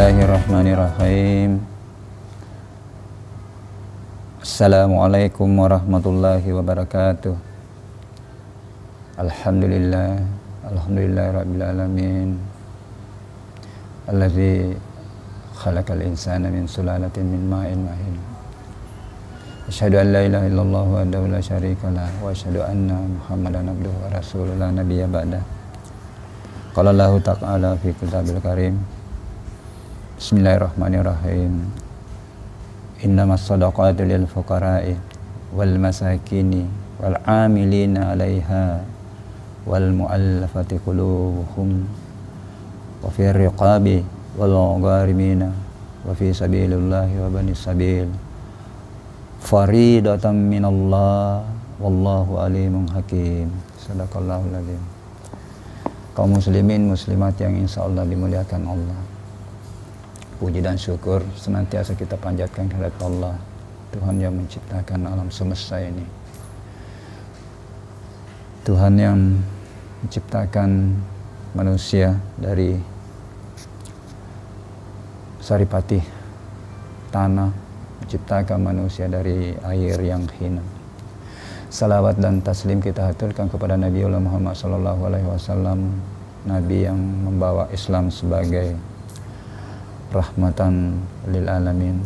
Bismillahirrahmanirrahim. Assalamualaikum warahmatullahi wabarakatuh. Alhamdulillah rabbil alamin. Allazi khalaqal insana min sulalatin min ma'in mahin. Asyhadu an la ilaha illallah wahdahu la syarikalah wa asyhadu anna Muhammadan abduhu wa rasuluhu la nabiyya ba'dah. Qala Allahu ta'ala fi kitabil karim. Bismillahirrahmanirrahim. Innamas shadaqatu lil fuqara'i wal masakini wal 'amilina 'alaiha wal mu'allafati qulubuhum wa fi riqabi wal gharimina wa fi sabilillahi wa bani sabil faridatan minallah wallahu alimun hakim. Sadaqallahul adzim. Kaum muslimin muslimat yang insyaallah dimuliakan Allah, puji dan syukur senantiasa kita panjatkan kehadirat Allah, Tuhan yang menciptakan alam semesta ini, Tuhan yang menciptakan manusia dari saripati tanah, menciptakan manusia dari air yang hina. Salawat dan taslim kita haturkan kepada Nabi Muhammad SAW, Nabi yang membawa Islam sebagai rahmatan lil alamin.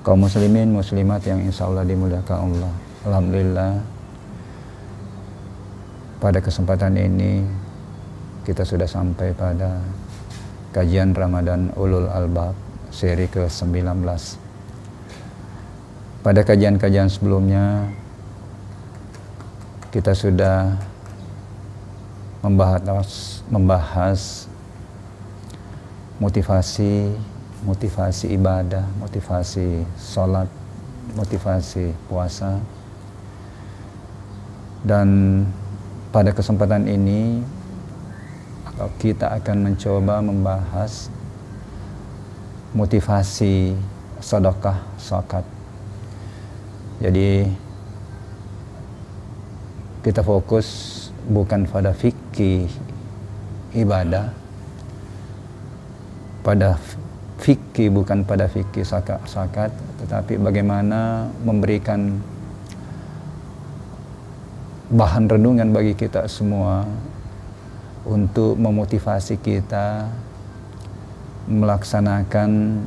Kaum muslimin muslimat yang insyaallah dimuliakan Allah, alhamdulillah pada kesempatan ini kita sudah sampai pada kajian Ramadan Ulul Albab seri ke-19. Pada kajian-kajian sebelumnya kita sudah membahas motivasi ibadah, motivasi sholat, motivasi puasa. Dan pada kesempatan ini kita akan mencoba membahas motivasi sedekah zakat. Jadi kita fokus bukan pada fikih ibadah, pada fikih bukan pada fikih zakat, tetapi bagaimana memberikan bahan renungan bagi kita semua untuk memotivasi kita melaksanakan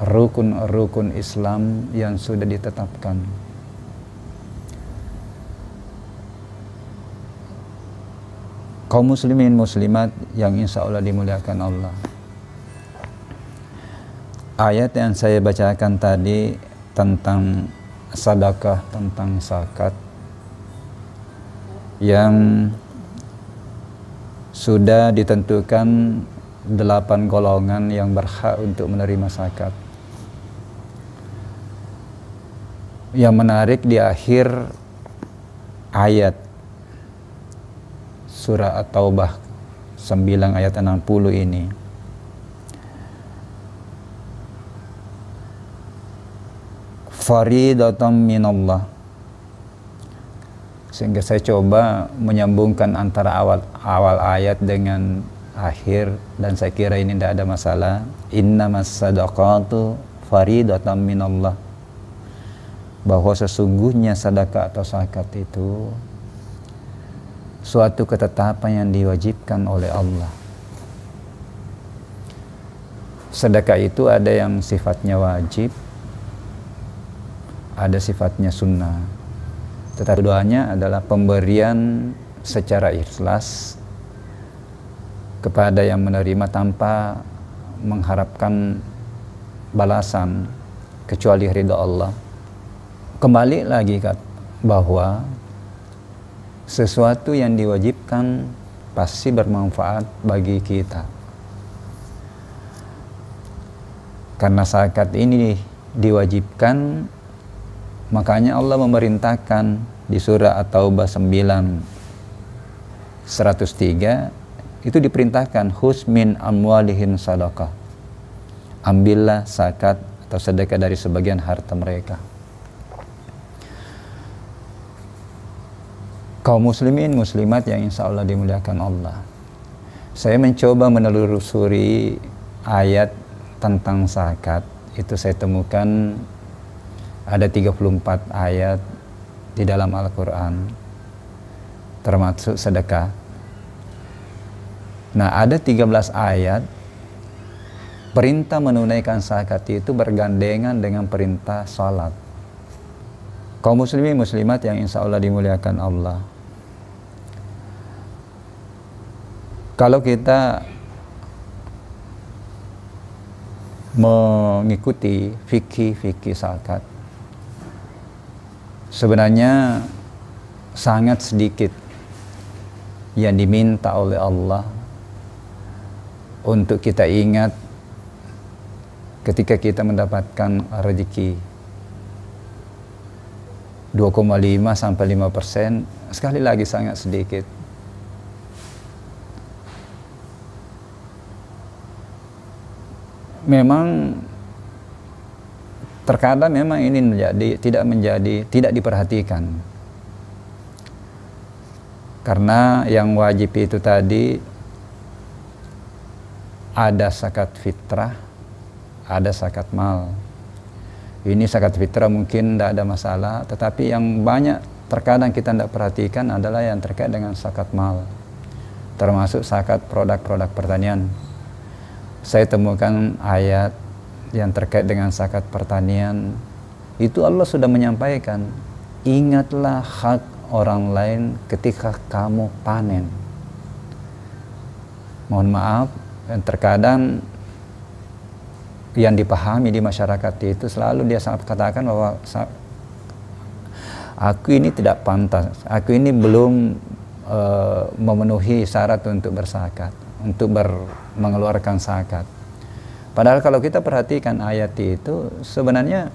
rukun-rukun Islam yang sudah ditetapkan. Kaum muslimin muslimat yang insya Allah dimuliakan Allah, ayat yang saya bacakan tadi tentang sedekah, tentang zakat yang sudah ditentukan 8 golongan yang berhak untuk menerima zakat. Yang menarik di akhir ayat surah At-Taubah 9 ayat 60 ini, faridatan minallah. Sehingga saya coba menyambungkan antara awal ayat dengan akhir, dan saya kira ini tidak ada masalah. Innamas sadaqatu faridatan minallah, bahwa sesungguhnya sedekah atau zakat itu suatu ketetapan yang diwajibkan oleh Allah. Sedekah itu ada yang sifatnya wajib, ada sifatnya sunnah. Tetapi keduanya adalah pemberian secara ikhlas kepada yang menerima tanpa mengharapkan balasan kecuali ridha Allah. Kembali lagi bahwa sesuatu yang diwajibkan pasti bermanfaat bagi kita. Karena zakat ini diwajibkan, makanya Allah memerintahkan di surah At-Taubah 9:103 itu diperintahkan khuz min amwalihim sadaqah, ambillah zakat atau sedekah dari sebagian harta mereka. Kaum muslimin muslimat yang insya Allah dimuliakan Allah, saya mencoba menelusuri ayat tentang zakat itu saya temukan ada 34 ayat di dalam Al-Quran, termasuk sedekah. Nah, ada 13 ayat perintah menunaikan zakat itu bergandengan dengan perintah salat. Kaum muslimin muslimat yang insya Allah dimuliakan Allah, kalau kita mengikuti fikih zakat, sebenarnya sangat sedikit yang diminta oleh Allah untuk kita ingat ketika kita mendapatkan rezeki. 2,5 sampai 5%, sekali lagi sangat sedikit. Memang terkadang memang ini tidak diperhatikan, karena yang wajib itu tadi ada zakat fitrah, ada zakat mal. Ini zakat fitrah mungkin tidak ada masalah, tetapi yang banyak terkadang kita tidak perhatikan adalah yang terkait dengan zakat mal, termasuk zakat produk-produk pertanian. Saya temukan ayat yang terkait dengan zakat pertanian, itu Allah sudah menyampaikan, ingatlah hak orang lain ketika kamu panen. Mohon maaf, terkadang yang dipahami di masyarakat itu selalu dia katakan bahwa aku ini tidak pantas, aku ini belum memenuhi syarat untuk berzakat, untuk mengeluarkan zakat. Padahal kalau kita perhatikan ayat itu, sebenarnya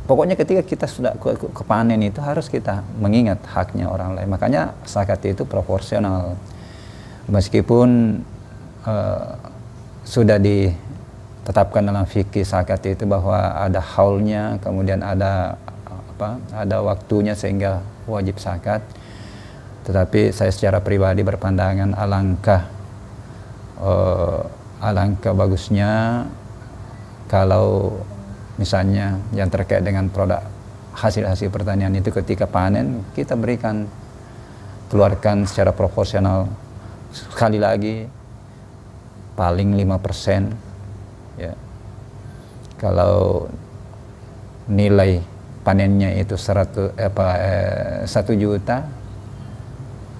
pokoknya ketika kita sudah kepanen itu harus kita mengingat haknya orang lain. Makanya zakat itu proporsional, meskipun sudah ditetapkan dalam fikih zakat itu bahwa ada haulnya, kemudian ada waktunya sehingga wajib zakat. Tetapi saya secara pribadi berpandangan alangkah bagusnya kalau misalnya yang terkait dengan produk hasil-hasil pertanian itu ketika panen kita keluarkan secara proporsional. Sekali lagi paling 5%, ya. Kalau nilai panennya itu 1 juta,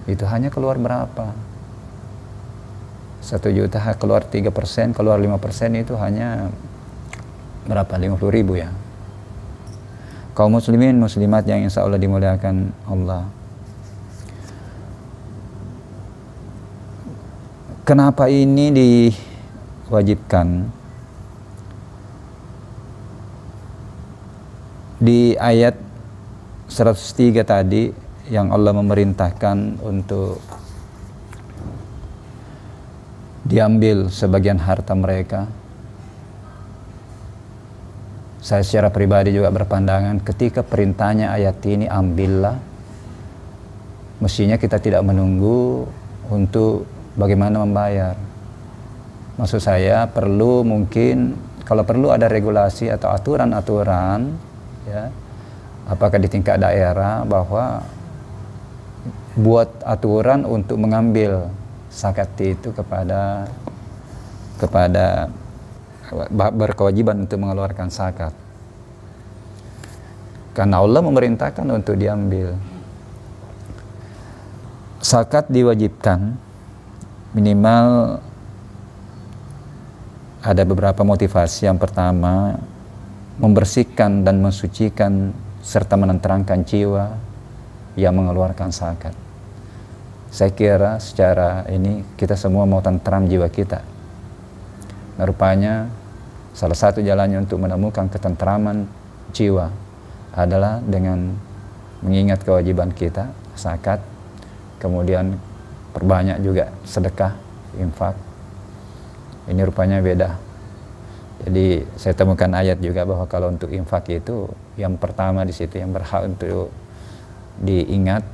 itu hanya keluar berapa? 1 juta keluar 3%, keluar 5%, itu hanya berapa? 50.000 ya. Kaum muslimin muslimat yang insya Allah dimuliakan Allah, kenapa ini diwajibkan? Di ayat 103 tadi yang Allah memerintahkan untuk diambil sebagian harta mereka, saya secara pribadi juga berpandangan ketika perintahnya ayat ini ambillah, mestinya kita tidak menunggu untuk bagaimana membayar. Maksud saya mungkin kalau perlu ada regulasi atau aturan-aturan, ya, apakah di tingkat daerah bahwa buat aturan untuk mengambil zakat itu kepada berkewajiban untuk mengeluarkan zakat, karena Allah memerintahkan untuk diambil. Zakat diwajibkan minimal ada beberapa motivasi. Yang pertama, membersihkan dan mensucikan serta menenteramkan jiwa yang mengeluarkan zakat. Saya kira secara ini kita semua mau tentram jiwa kita. Nah, rupanya salah satu jalannya untuk menemukan ketentraman jiwa adalah dengan mengingat kewajiban kita zakat, kemudian perbanyak juga sedekah, infak. Ini rupanya beda. Jadi saya temukan ayat juga bahwa kalau untuk infak itu yang pertama di situ yang berhak untuk diingat,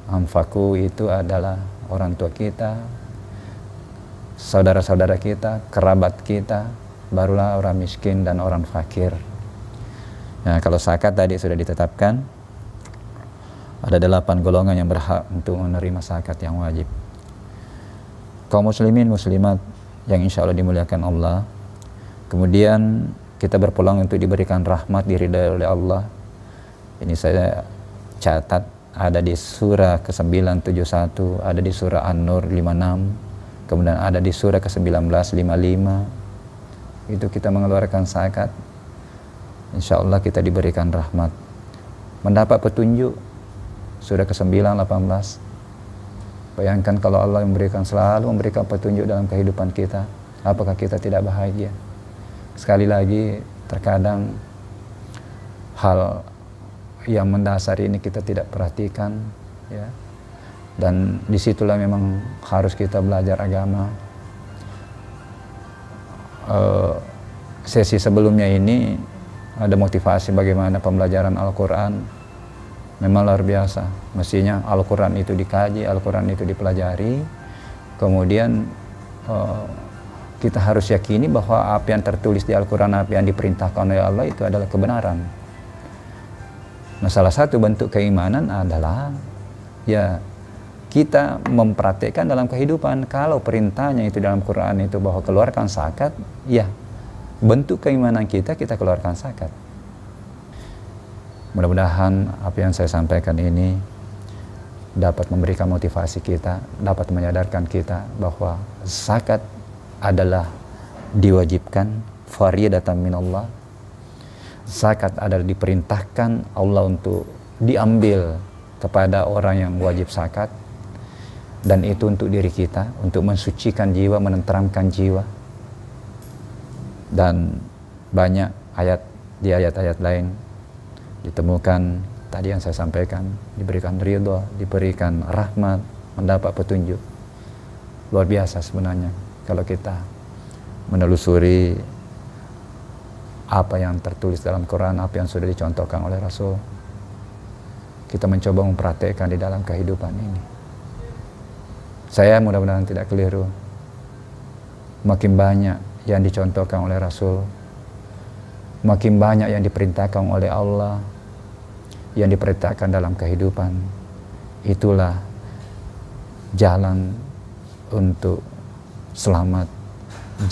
anfaku itu adalah orang tua kita, saudara-saudara kita, kerabat kita, barulah orang miskin dan orang fakir. Nah, kalau zakat tadi sudah ditetapkan, ada 8 golongan yang berhak untuk menerima zakat yang wajib. Kaum muslimin muslimat yang insya Allah dimuliakan Allah, kemudian kita berpeluang untuk diberikan rahmat, diridai oleh Allah. Ini saya catat, ada di surah ke-971, ada di surah An-Nur 56, kemudian ada di surah ke-19 55. Itu kita mengeluarkan zakat, insya Allah kita diberikan rahmat, mendapat petunjuk. Surah ke-9 18. Bayangkan kalau Allah selalu memberikan petunjuk dalam kehidupan kita, apakah kita tidak bahagia? Sekali lagi, terkadang hal yang mendasar ini kita tidak perhatikan, ya. Dan disitulah memang harus kita belajar agama. Sesi sebelumnya ini ada motivasi bagaimana pembelajaran Al-Quran. Memang luar biasa. Mestinya Al-Quran itu dikaji, Al-Quran itu dipelajari. Kemudian kita harus yakini bahwa apa yang tertulis di Al-Quran, apa yang diperintahkan oleh Allah itu adalah kebenaran. Nah, salah satu bentuk keimanan adalah ya kita mempraktekkan dalam kehidupan. Kalau perintahnya itu dalam Quran itu bahwa keluarkan zakat, ya bentuk keimanan kita keluarkan zakat. Mudah-mudahan apa yang saya sampaikan ini dapat memberikan motivasi kita, dapat menyadarkan kita bahwa zakat adalah diwajibkan, fariyadatan minallah. Zakat adalah diperintahkan Allah untuk diambil kepada orang yang wajib zakat, dan itu untuk diri kita, untuk mensucikan jiwa, menenteramkan jiwa. Dan banyak di ayat-ayat lain ditemukan tadi yang saya sampaikan, diberikan ridha, diberikan rahmat, mendapat petunjuk. Luar biasa sebenarnya kalau kita menelusuri apa yang tertulis dalam Quran, apa yang sudah dicontohkan oleh Rasul, kita mencoba mempraktekkan di dalam kehidupan ini. Saya mudah-mudahan tidak keliru. Makin banyak yang dicontohkan oleh Rasul, makin banyak yang diperintahkan oleh Allah, yang diperintahkan dalam kehidupan, itulah jalan untuk selamat,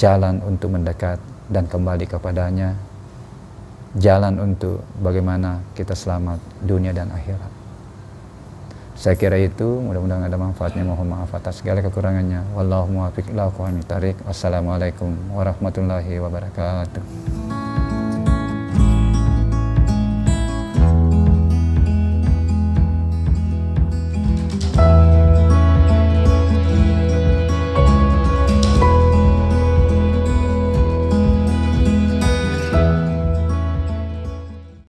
jalan untuk mendekat dan kembali kepadanya, jalan untuk bagaimana kita selamat dunia dan akhirat. Saya kira itu, mudah-mudahan ada manfaatnya. Mohon maaf atas segala kekurangannya. Wallahu muwaffiq ila aqwamit thariq. Wassalamualaikum warahmatullahi wabarakatuh.